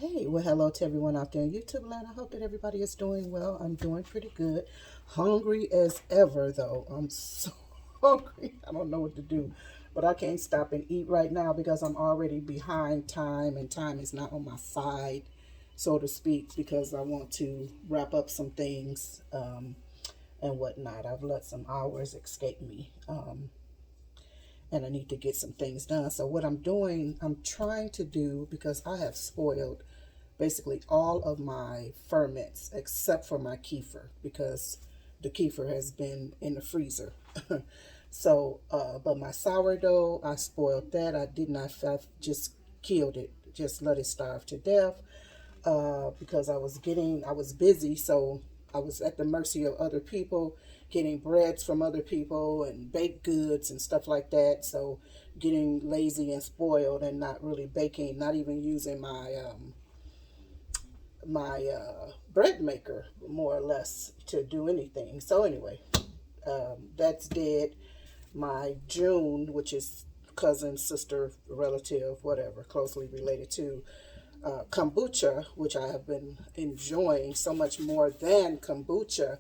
Hey, well, hello to everyone out there in YouTube land. I hope that everybody is doing well. I'm doing pretty good. Hungry as ever, though. I'm so hungry. I don't know what to do. But I can't stop and eat right now because I'm already behind time and time is not on my side, so to speak, because I want to wrap up some things and whatnot. I've let some hours escape me. And I need to get some things done. So what I'm doing, I'm trying to do because I have spoiled basically all of my ferments except for my kefir because the kefir has been in the freezer. But my sourdough, I spoiled that. I did not, I just killed it, just let it starve to death because I was busy, so I was at the mercy of other people, getting breads from other people and baked goods and stuff like that. So getting lazy and spoiled and not really baking, not even using my bread maker more or less to do anything. So anyway, that's dead. My June, which is cousin, sister, relative, whatever, closely related to kombucha, which I have been enjoying so much more than kombucha.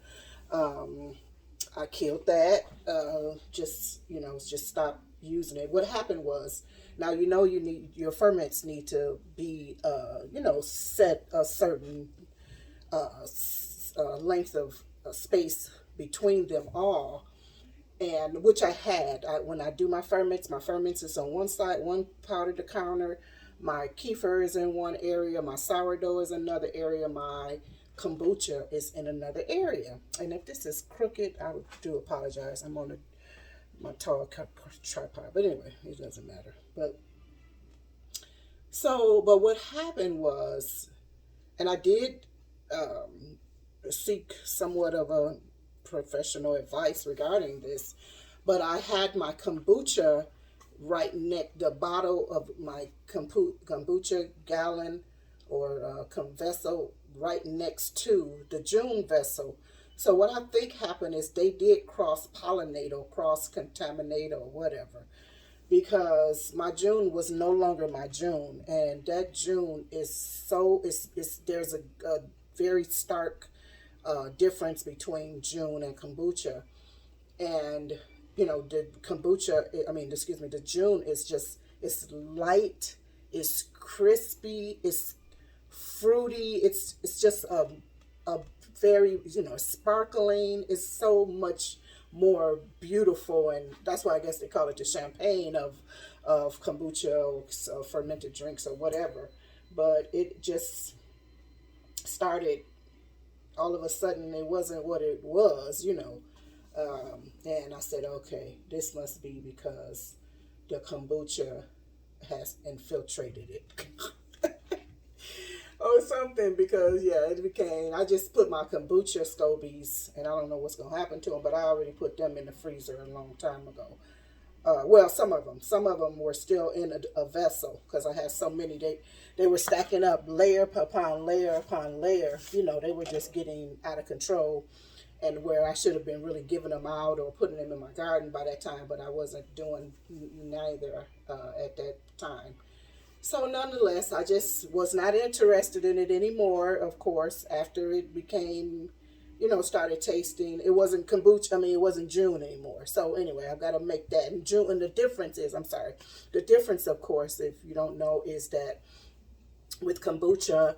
Um, I killed that. Just stopped using it. What happened was, now you need your ferments need to be set a certain length of space between them all, and which I had. When I do my ferments is on one side, one part of the counter. My kefir is in one area. My sourdough is another area. My kombucha is in another area. And if this is crooked, I do apologize. I'm on my tall tripod, but anyway, it doesn't matter. But what happened was, and I did seek somewhat of a professional advice regarding this, but I had my kombucha right next the bottle of my kombucha gallon or vessel right next to the June vessel. So what I think happened is they did cross pollinate or cross contaminate or whatever, because my June was no longer my June, and that June is there's a very stark difference between June and kombucha. And the kombucha, I mean, excuse me, the June is just, it's light, it's crispy, it's fruity, it's just a very, sparkling. It's so much more beautiful, and that's why I guess they call it the champagne of kombucha or fermented drinks or whatever. But it just started, all of a sudden it wasn't what it was. And I said, okay, this must be because the kombucha has infiltrated it. Or something, because yeah, it became, I just put my kombucha scobies, and I don't know what's going to happen to them, but I already put them in the freezer a long time ago. Well, some of them were still in a vessel because I had so many. They were stacking up layer upon layer upon layer. They were just getting out of control, and where I should have been really giving them out or putting them in my garden by that time, but I wasn't doing neither at that time. So nonetheless, I just was not interested in it anymore. Of course, after it became, started tasting, it wasn't kombucha. I mean, it wasn't June anymore. So anyway, I've got to make that. And June, and the difference is, I'm sorry, the difference, of course, if you don't know, is that with kombucha,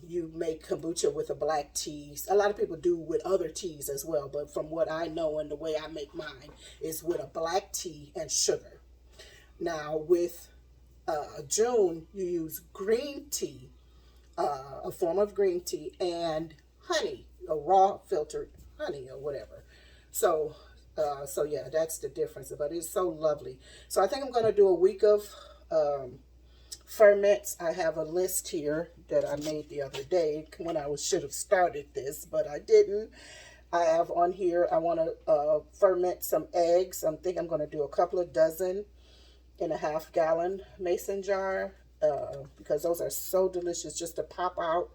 you make kombucha with a black tea. A lot of people do with other teas as well, but from what I know and the way I make mine is with a black tea and sugar. Now with June, you use green tea, a form of green tea, and honey, a raw filtered honey or whatever. So, so yeah, that's the difference. But it's so lovely. So I think I'm going to do a week of ferments. I have a list here that I made the other day when I should have started this, but I didn't. I have on here, I want to ferment some eggs. I think I'm going to do a couple of dozen in a half-gallon mason jar because those are so delicious just to pop out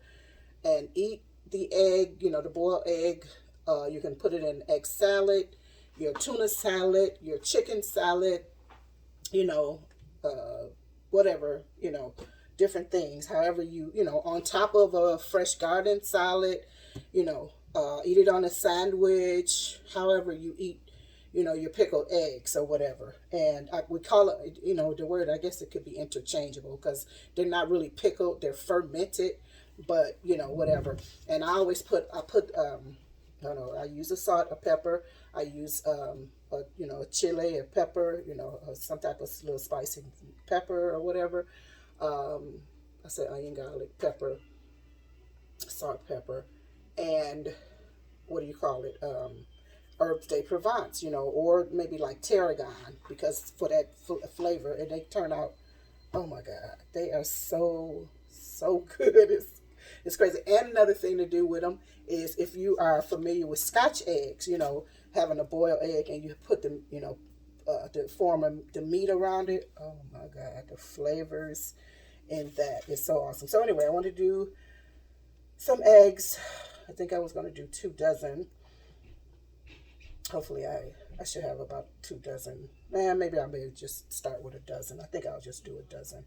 and eat the egg, the boiled egg. You can put it in egg salad, your tuna salad, your chicken salad, you know, whatever, different things. However on top of a fresh garden salad, eat it on a sandwich, however you eat, your pickled eggs or whatever. And we call it, the word, I guess it could be interchangeable because they're not really pickled, they're fermented, but, whatever. And I put, I don't know, I use a salt, a pepper, I use, a chili, a pepper, some type of little spicy pepper or whatever. I said onion, garlic, pepper, salt, pepper, and what do you call it? Herbs de Provence, or maybe like tarragon, because for that flavor, and they turn out, oh my God, they are so good. It's crazy. And another thing to do with them is if you are familiar with Scotch eggs, having a boiled egg and you put them, the form of the meat around it. Oh my God, the flavors in that is so awesome. So anyway, I want to do some eggs. I think I was going to do 2 dozen. Hopefully I should have about 2 dozen. Maybe I may just start with a dozen. I think I'll just do a dozen.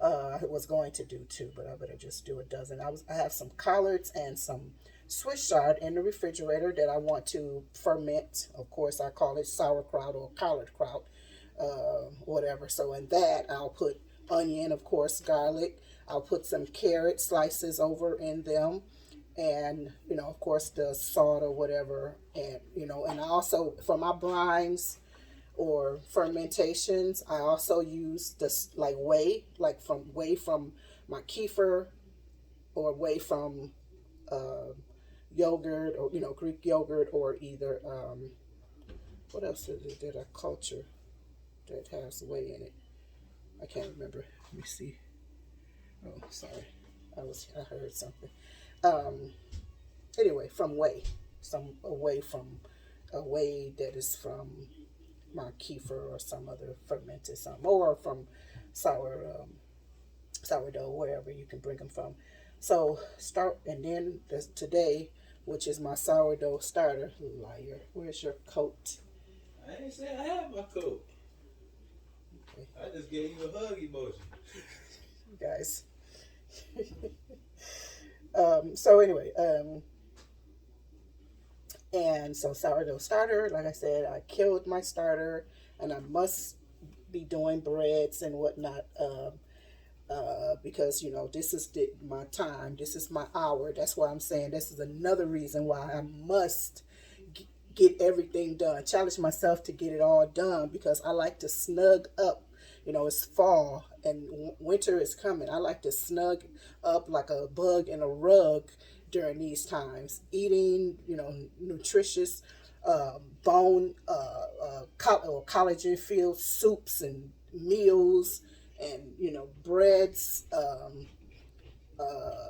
I was going to do 2, but I better just do a dozen. I have some collards and some Swiss chard in the refrigerator that I want to ferment. Of course, I call it sauerkraut or collard kraut, whatever. So in that, I'll put onion, of course, garlic. I'll put some carrot slices over in them. And, of course, the salt or whatever. And, and I also, for my brines or fermentations, I also use this like whey, whey from my kefir or whey from yogurt or, Greek yogurt, or either, what else did I culture that has whey in it? I can't remember. Let me see. Oh, sorry. I heard something. Anyway, from whey, a whey that is from my kefir or some other fermented something, or from sourdough, wherever you can bring them from. So and then today, which is my sourdough starter. Liar, where's your coat? I ain't say I have my coat. Okay. I just gave you a hug emoji. You guys. So anyway, and so sourdough starter, like I said, I killed my starter, and I must be doing breads and whatnot, because, this is my time, this is my hour. That's why I'm saying this is another reason why I must get everything done, challenge myself to get it all done, because I like to snug up. It's fall and winter is coming. I like to snug up like a bug in a rug during these times. Eating, nutritious, bone, collagen-filled soups and meals, and, breads,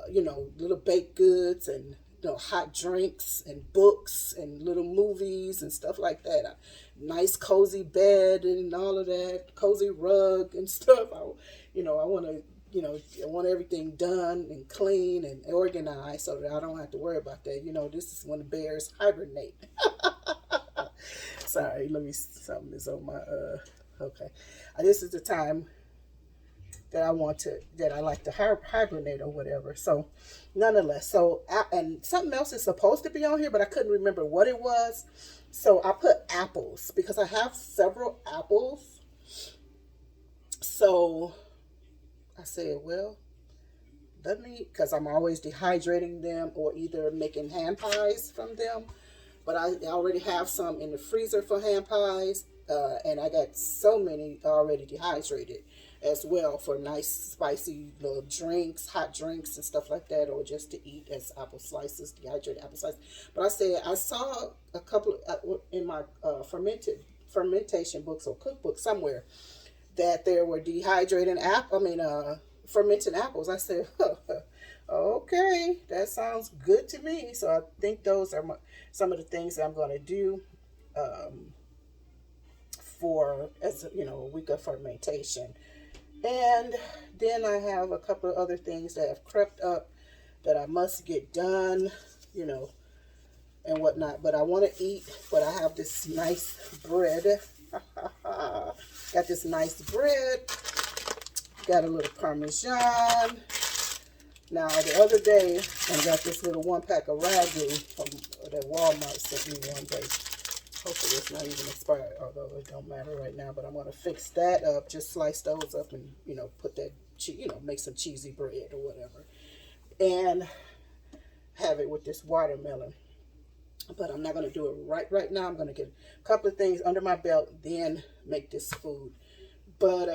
little baked goods, and, hot drinks and books and little movies and stuff like that. Nice cozy bed and all of that, cozy rug and stuff. I want to, I want everything done and clean and organized so that I don't have to worry about that. This is when the bears hibernate. Sorry, something is on my, okay. This is the time that I like to hibernate or whatever. So nonetheless, and something else is supposed to be on here, but I couldn't remember what it was. So I put apples because I have several apples. So I said, well, because I'm always dehydrating them or either making hand pies from them. But I already have some in the freezer for hand pies. And I got so many already dehydrated as well for nice spicy little drinks, hot drinks and stuff like that, or just to eat as apple slices, dehydrated apple slices. But I saw a couple in my fermentation books or cookbook somewhere that there were fermented apples. I said, okay, that sounds good to me. So I think those are some of the things that I'm going to do for a week of fermentation. And then I have a couple of other things that have crept up that I must get done, and whatnot. But I want to eat, but I have this nice bread. Got this nice bread. got a little Parmesan. Now, the other day, I got this little 1-pack of ragu from that Walmart sent me one day. Hopefully it's not even expired, although it don't matter right now. But I'm going to fix that up, just slice those up and, you know, put that, you know, make some cheesy bread or whatever. And have it with this watermelon. But I'm not going to do it right now. I'm going to get a couple of things under my belt, then make this food. But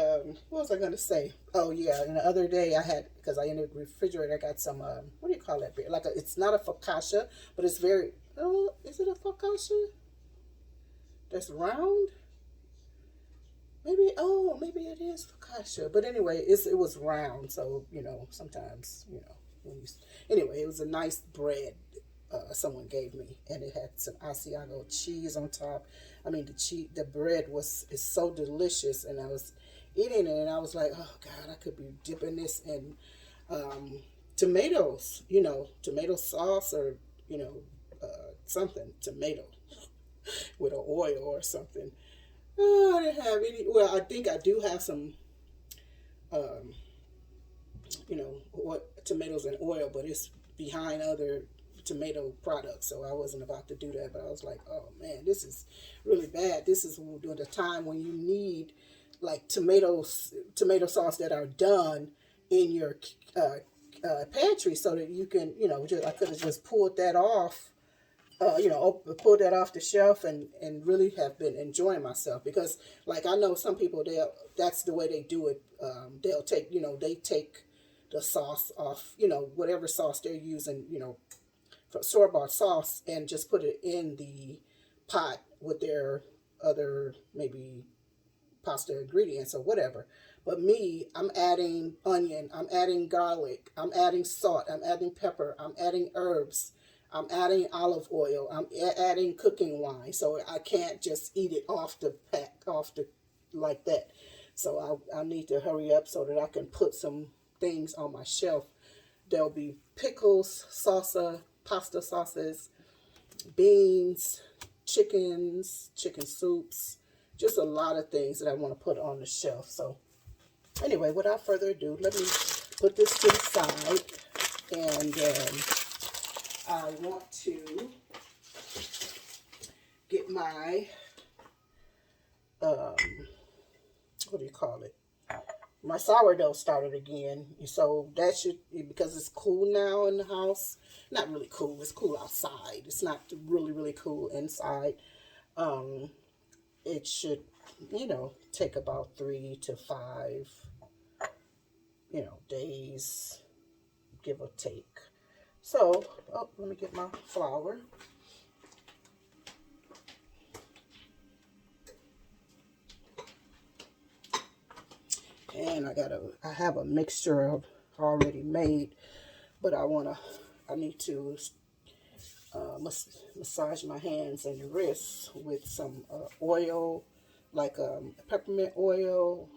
what was I going to say? Oh, yeah. And the other day I had, because I in the refrigerator, I got some, what do you call that beer? Like, it's not a focaccia, but it's very, oh, is it a focaccia? That's round? Maybe, oh, maybe it is focaccia. But anyway, it was round. So, you know, sometimes, you know, when you, anyway, it was a nice bread someone gave me. And it had some Asiago cheese on top. I mean, the bread is so delicious, and I was eating it, and I was like, oh God, I could be dipping this in tomatoes, you know, tomato sauce, or you know, something tomato with an oil or something. Oh, I didn't have any. Well, I think I do have some, you know, tomatoes and oil, but it's behind other tomato products, so I wasn't about to do that. But I was like, oh man, this is really bad. This is during the time when you need like tomato sauce that are done in your pantry, so that you can, you know, I could have just pulled that off, you know, pulled that off the shelf and really have been enjoying myself. Because like I know some people, that's the way they do it. They'll take, you know, they take the sauce off, you know, whatever sauce they're using, you know, store-bought sauce, and just put it in the pot with their other maybe pasta ingredients or whatever. But me, I'm adding onion, I'm adding garlic, I'm adding salt, I'm adding pepper, I'm adding herbs, I'm adding olive oil, I'm adding cooking wine. So I can't just eat it off the pack, like that. So I need to hurry up so that I can put some things on my shelf. There'll be pickles, salsa, pasta sauces, beans, chicken soups, just a lot of things that I want to put on the shelf. So anyway, without further ado, let me put this to the side, and I want to get my, what do you call it? My sourdough started again. So that should, because it's cool now in the house. Not really cool. It's cool outside. It's not really, really cool inside. It should, you know, take about 3 to 5, you know, days, give or take. So, oh, let me get my flour. And I have a mixture already made, but I need to massage my hands and wrists with some oil, like peppermint oil,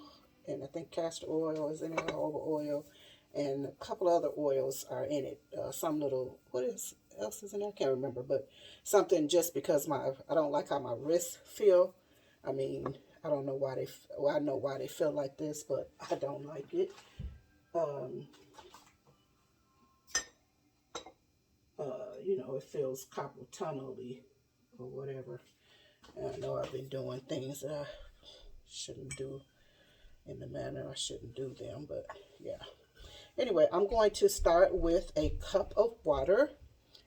and I think castor oil is in it, jojoba oil, and a couple other oils are in it. Some little, else is in there? I can't remember, but something, just because I don't like how my wrists feel. I mean, I don't know why I know why they feel like this, but I don't like it. You know, it feels carpal tunnel-y or whatever. And I know I've been doing things that I shouldn't do in the manner I shouldn't do them, but yeah. Anyway, I'm going to start with a cup of water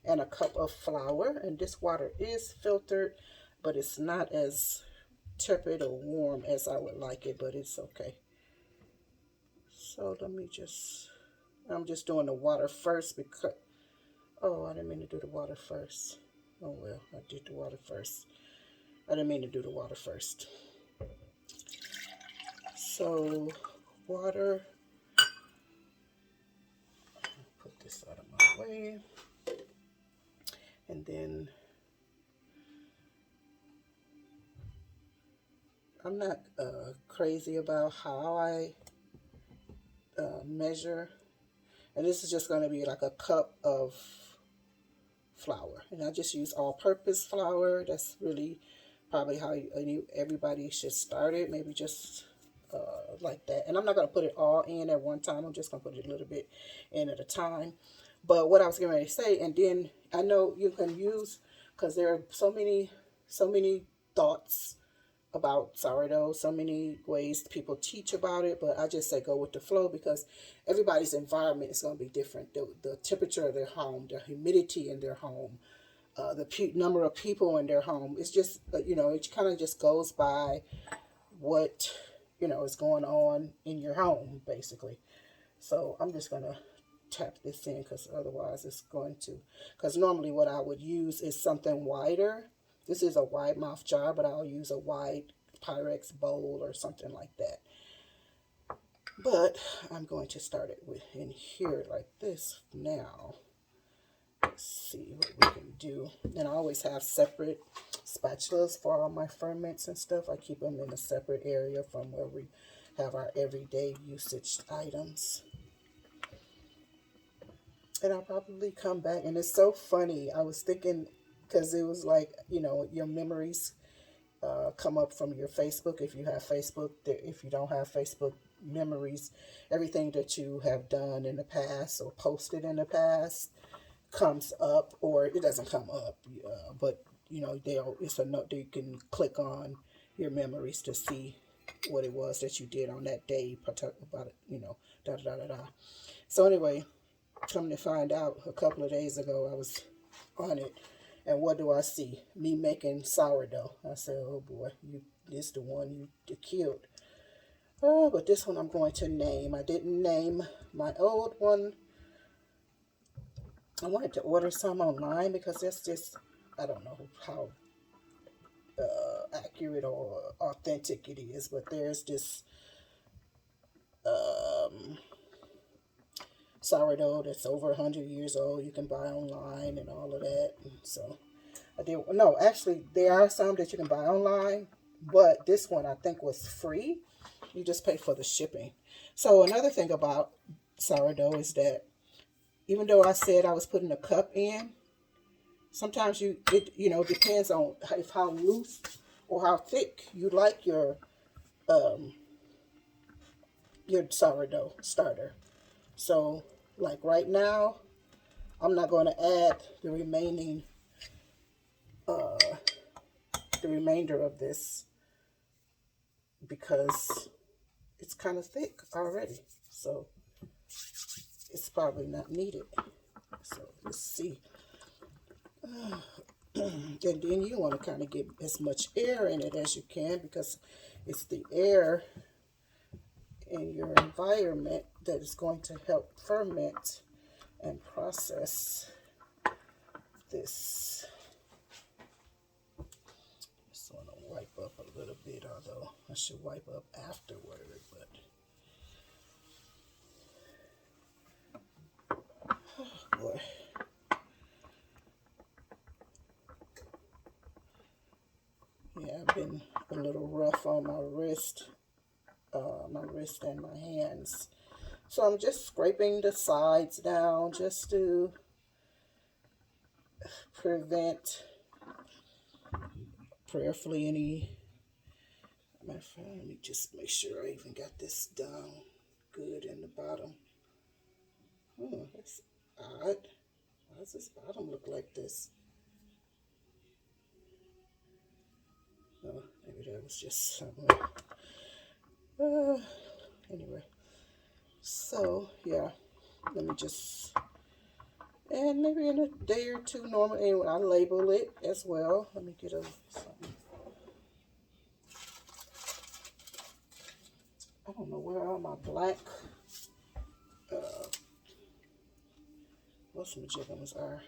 and a cup of flour, and this water is filtered, but it's not as tepid or warm as I would like it, but it's okay. So I'm just doing the water first because, oh, I didn't mean to do the water first. Oh well, I did the water first. I didn't mean to do the water first. So, water. Put this out of my way. And then I'm not crazy about how I measure. And this is just going to be like a cup of flour. And I just use all-purpose flour. That's really probably how everybody should start it. Maybe just like that. And I'm not going to put it all in at one time. I'm just going to put it a little bit in at a time. But what I was getting ready to say, and then I know you can use, because there are so many thoughts about sourdough, so many ways people teach about it, but I just say go with the flow because everybody's environment is going to be different. The temperature of their home, the humidity in their home, the number of people in their home. It's just, it kind of just goes by what, is going on in your home, basically. So I'm just going to tap this in because otherwise it's going to, because normally what I would use is something wider. This is a wide mouth jar, but I'll use a wide Pyrex bowl or something like that. But I'm going to start it with in here like this now. Let's see what we can do. And I always have separate spatulas for all my ferments and stuff. I keep them in a separate area from where we have our everyday usage items. And I'll probably come back. And it's so funny. I was thinking, because it was like, your memories come up from your Facebook. If you have Facebook, if you don't have Facebook, memories, everything that you have done in the past or posted in the past comes up, or it doesn't come up, but it's a note that you can click on your memories to see what it was that you did on that day, about it, da da da da da. So anyway, come to find out, a couple of days ago I was on it, and what do I see? Me making sourdough. I said, oh boy, this the one you killed. Oh, but this one I'm going to name. I didn't name my old one. I wanted to order some online because that's just, I don't know how accurate or authentic it is, but there's this sourdough that's over 100 years old. You can buy online and all of that. And so I did. No, actually, there are some that you can buy online, but this one I think was free. You just pay for the shipping. So another thing about sourdough is that even though I said I was putting a cup in, sometimes it depends on how loose or how thick you like your sourdough starter. So like right now, I'm not going to add the remainder of this because it's kind of thick already. So it's probably not needed. So let's see. And then you want to kind of get as much air in it as you can because it's the air in your environment that is going to help ferment and process this. Just want to wipe up a little bit, although I should wipe up afterward, but oh boy. Yeah, I've been a little rough on my wrist and my hands. So I'm just scraping the sides down just to prevent prayerfully any. Matter of fact, let me just make sure I even got this down good in the bottom. Oh, that's odd. Why does this bottom look like this? Oh, maybe that was just something. Anyway, so yeah, let me just, and maybe in a day or two, normally I label it as well. Let me get something. I don't know where all my black what's some jiggums are.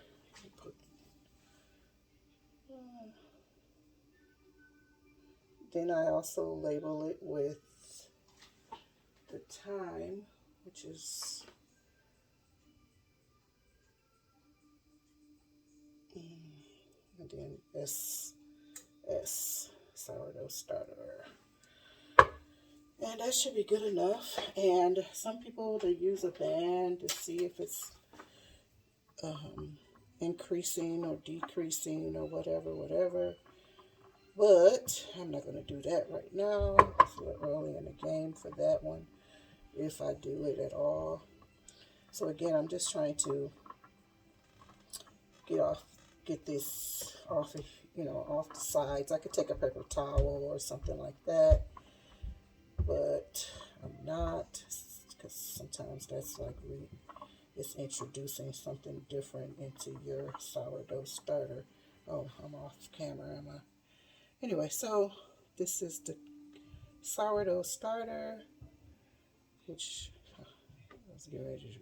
Then I also label it with the time, which is and then SS sourdough starter. And that should be good enough. And some people, they use a band to see if it's increasing or decreasing or whatever. But I'm not going to do that right now. It's a little early in the game for that one, if I do it at all. So again, I'm just trying to get off, get this off, off the sides. I could take a paper towel or something like that, but I'm not, because sometimes that's like it's introducing something different into your sourdough starter. Oh, I'm off camera, am I? Anyway, so this is the sourdough starter, which I was getting ready to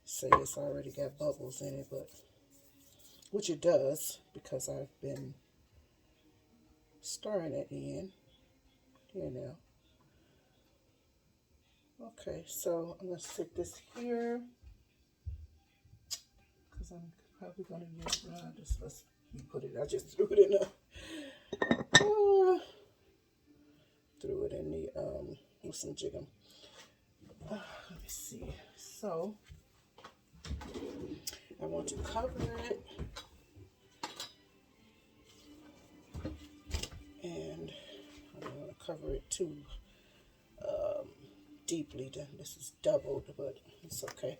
say it's already got bubbles in it, but which it does because I've been stirring it in, you know. Okay, so I'm going to sit this here because I'm probably going to use, let's put it, I just threw it in threw it in the, with some jiggum. Let me see. So, I want to cover it. And I don't want to cover it too deeply. This is doubled, but it's okay.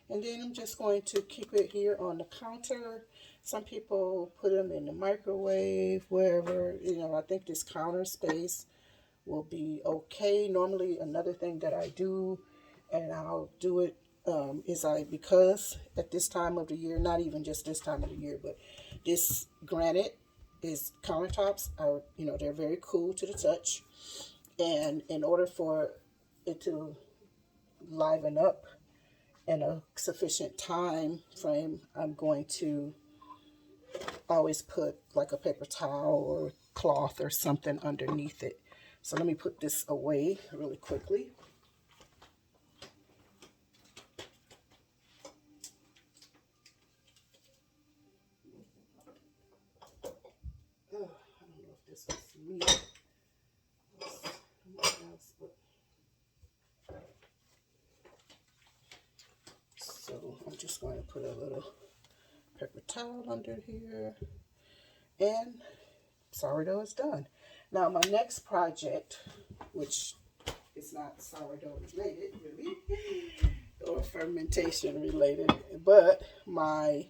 And then I'm just going to keep it here on the counter. Some people put them in the microwave, wherever. I think this counter space will be okay. Normally, another thing that I do, and I'll do it, because at this time of the year, not even just this time of the year, but this granite is countertops are, they're very cool to the touch. And in order for it to liven up in a sufficient time frame, I'm going to always put like a paper towel or cloth or something underneath it. So let me put this away really quickly. Oh, I don't know if this was me. So I'm just going to put a little paper towel under here, and sourdough is done. Now my next project, which is not sourdough related really, or fermentation related, but my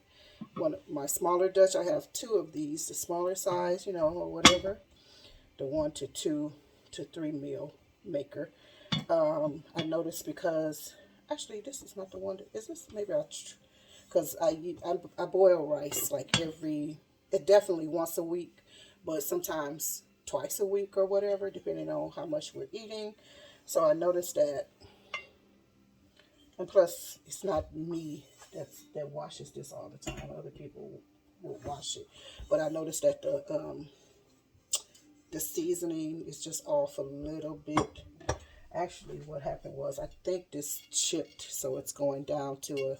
smaller Dutch, I have two of these, the smaller size, or whatever, the 1 to 2 to 3 meal maker. I noticed because actually this is not the one. Is this maybe because I boil rice like it definitely once a week, but sometimes twice a week or whatever, depending on how much we're eating. So I noticed that, and plus it's not me that washes this all the time. Other people will wash it, but I noticed that the seasoning is just off a little bit. Actually, what happened was I think this chipped, so it's going down to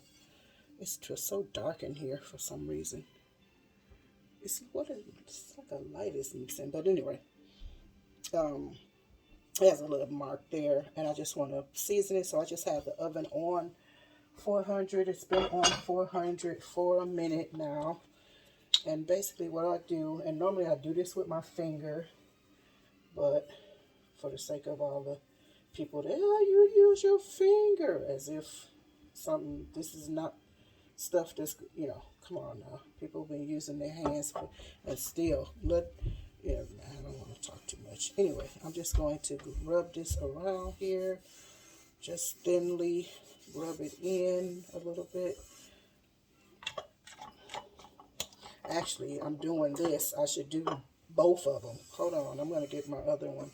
it's just so dark in here for some reason. It's like a light is missing, but anyway, it has a little mark there, and I just want to season it, so I just have the oven on 400. It's been on 400 for a minute now, and basically what I do, and normally I do this with my finger, but for the sake of all the people that, you use your finger, as if this is not stuff that's, come on now. People have been using their hands and still, I don't want to talk too much. Anyway, I'm just going to rub this around here, just thinly rub it in a little bit. Actually, I'm doing this. I should do both of them. Hold on, I'm going to get my other one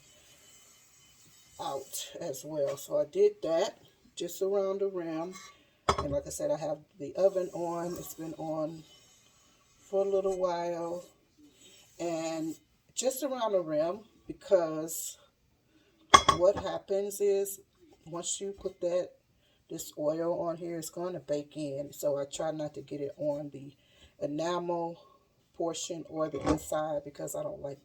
out as well. So I did that just around the rim, and like I said, I have the oven on. It's been on for a little while, and just around the rim, because what happens is once you put this oil on here, it's going to bake in. So I try not to get it on the enamel portion or the inside, because I don't like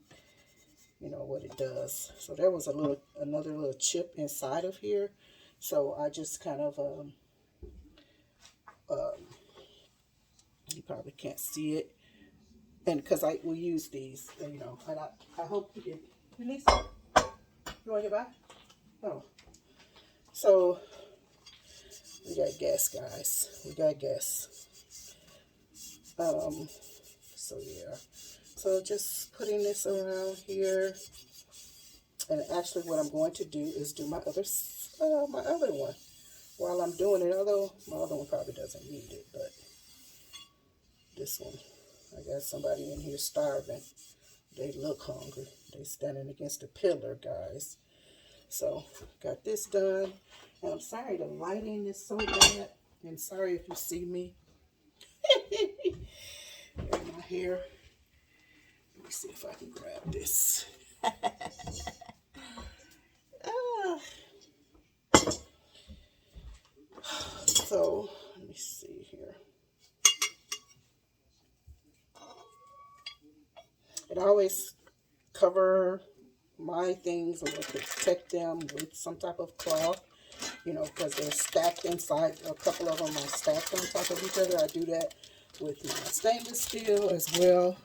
what it does. So there was another little chip inside of here, so I just kind of you probably can't see it, And because I will use these, and, you know, and I hope you can. You need some? You want to get by? Oh. So, we got gas, guys. We got gas. So yeah. So just putting this around here. And actually what I'm going to do is do my other one while I'm doing it. Although my other one probably doesn't need it, but this one. I got somebody in here starving. They look hungry. They standing against a pillar, guys. So got this done. And I'm sorry the lighting is so bad. And sorry if you see me. And my hair. Let me see if I can grab this. So let me see here. And I always cover my things or protect them with some type of cloth, you know, because they're stacked inside. A couple of them are stacked on top of each other. I do that with my stainless steel as well,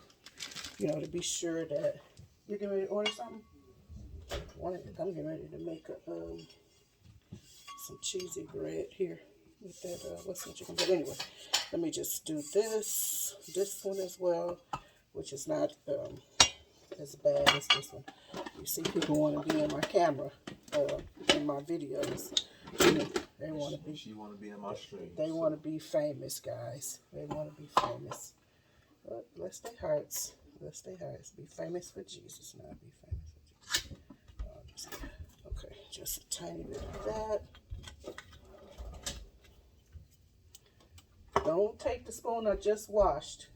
you know, to be sure that you're getting ready to order something. I'm getting ready to make some cheesy bread here with that what's the chicken. But anyway, let me just do this one as well, which is not as bad as this one. You see, people want to be in my camera, in my videos. They want to be. She want to be in my stream. They want to be famous, guys. They want to be famous. But bless their hearts. Bless their hearts. Be famous for Jesus, not be famous for Jesus. Okay, just a tiny bit of that. Don't take the spoon I just washed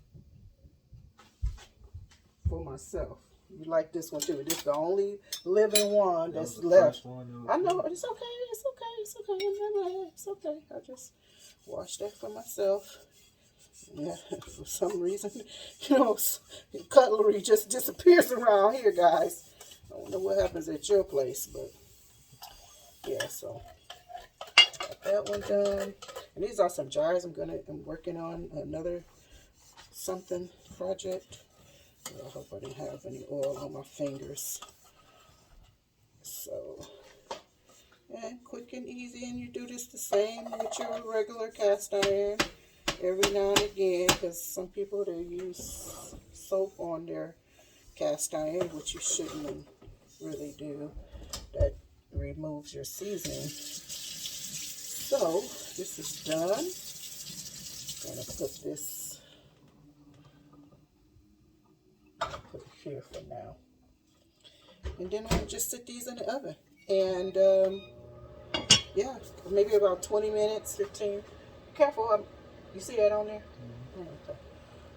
for myself. You like this one too. This is the only living one that's left. I know. It's okay. It's okay. It's okay. It's okay. I just washed that for myself. Yeah, for some reason, you know, cutlery just disappears around here, guys. I don't know what happens at your place, but yeah, so got that one done. And these are some jars. I'm working on another something project. I hope I didn't have any oil on my fingers. So, yeah, quick and easy. And you do this the same with your regular cast iron every now and again, because some people, they use soap on their cast iron, which you shouldn't really do. That removes your seasoning. So, this is done. I'm going to put this, put it here for now. And then I'll just sit these in the oven. And, yeah, maybe about 20 minutes, 15. Careful, you see that on there? Mm-hmm. Okay.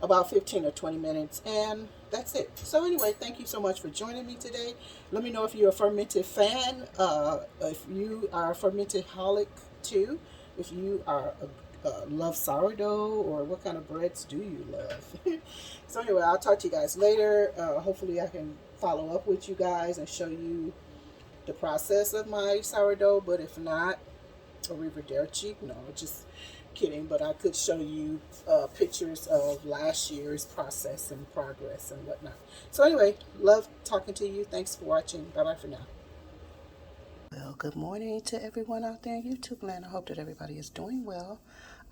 About 15 or 20 minutes, and that's it. So anyway, thank you so much for joining me today. Let me know if you're a fermented fan, if you are a fermented holic too, if you are love sourdough, or what kind of breads do you love. So anyway, I'll talk to you guys later. Hopefully I can follow up with you guys and show you the process of my sourdough, but if not, arrivederci. No, just kidding, but I could show you pictures of last year's process and progress and whatnot. So anyway, love talking to you. Thanks for watching. Bye-bye for now. Well, good morning to everyone out there in YouTube land. I hope that everybody is doing well.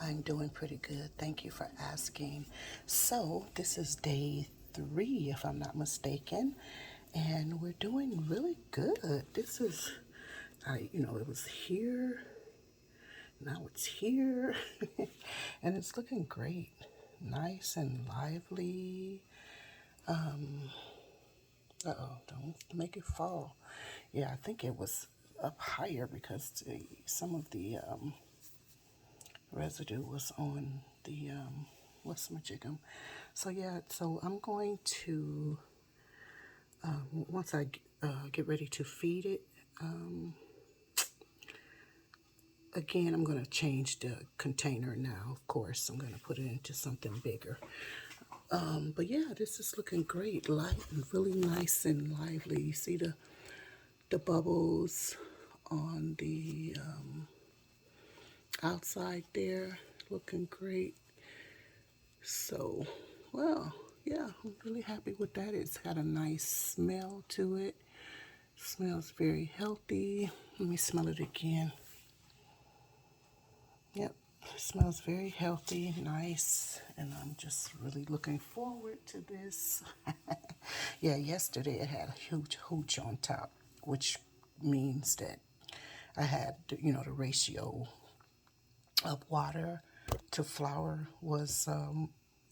I'm doing pretty good. Thank you for asking. So this is day 3, if I'm not mistaken, and we're doing really good. This is, it was here. Now it's here. And it's looking great. Nice and lively. Don't make it fall. Yeah, I think it was up higher because some of the residue was on the what's-my-chicken. So yeah, so I'm going to, once I get ready to feed it, again, I'm going to change the container now, of course. I'm going to put it into something bigger. But yeah, this is looking great. Light and really nice and lively. You see the bubbles on the outside there. Looking great. So, well, yeah, I'm really happy with that. It's got a nice smell to it. Smells very healthy. Let me smell it again. Yep, it smells very healthy, nice, and I'm just really looking forward to this. Yeah, yesterday it had a huge hooch on top, which means that I had, the ratio of water to flour was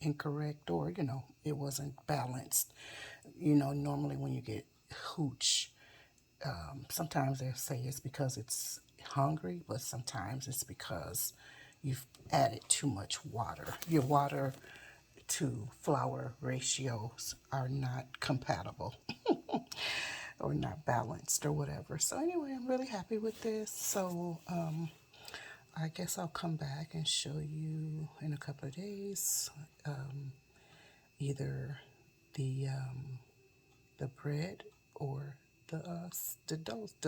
incorrect, or, it wasn't balanced. Normally when you get hooch, sometimes they say it's because it's hungry, but sometimes it's because you've added too much water. Your water to flour ratios are not compatible or not balanced or whatever. So anyway, I'm really happy with this. So I guess I'll come back and show you in a couple of days, either the bread or the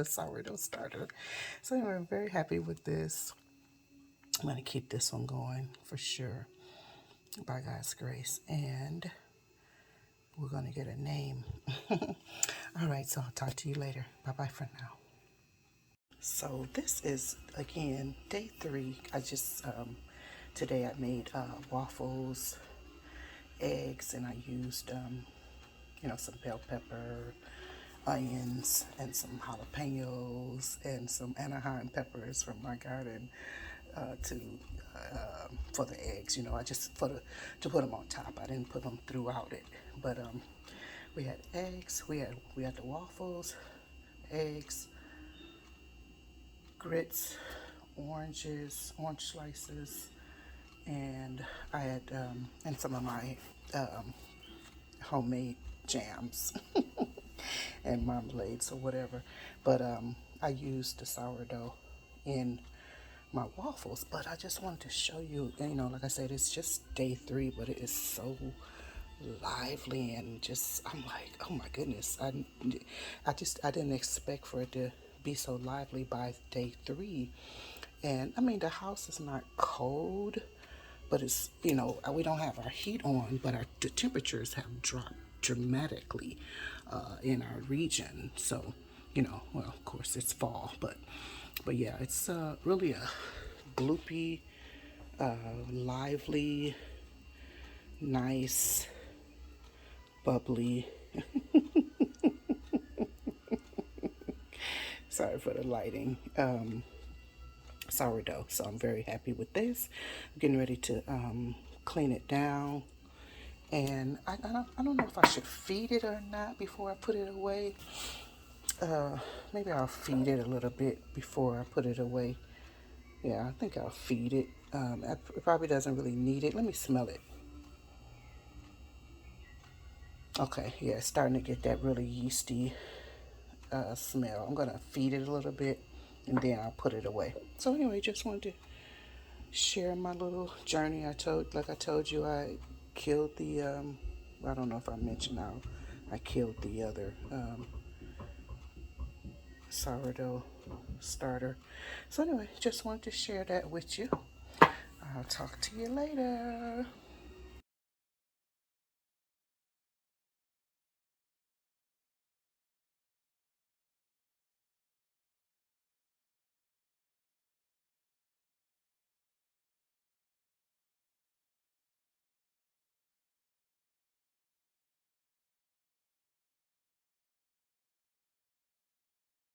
sourdough starter. So anyway, I'm very happy with this. I'm gonna keep this one going for sure, by God's grace, and we're gonna get a name. All right, so I'll talk to you later. Bye bye for now. So this is again day 3. I just today I made waffles, eggs, and I used some bell pepper, onions, and some jalapenos, and some Anaheim peppers from my garden to for the eggs. I just to put them on top. I didn't put them throughout it, but we had eggs. We had the waffles, eggs, grits, orange slices, and I had and some of my homemade jams and marmalades or whatever. But I used the sourdough in my waffles. But I just wanted to show you, like I said, it's just day 3, but it is so lively and just, I'm like, oh my goodness. I didn't expect for it to be so lively by day 3. And I mean, the house is not cold, but it's, we don't have our heat on, but the temperatures have dropped dramatically in our region. So, well, of course it's fall, but yeah, it's really a gloopy, lively, nice, bubbly. Sorry for the lighting. Sourdough. So I'm very happy with this. I'm getting ready to clean it down. And I don't know if I should feed it or not before I put it away. Maybe I'll feed it a little bit before I put it away. Yeah, I think I'll feed it. It probably doesn't really need it. Let me smell it. Okay, yeah, it's starting to get that really yeasty smell. I'm gonna feed it a little bit and then I'll put it away. So anyway, just wanted to share my little journey. Like I told you, I killed the I don't know if I mentioned how I killed the other sourdough starter. So anyway, just wanted to share that with you. I'll talk to you later.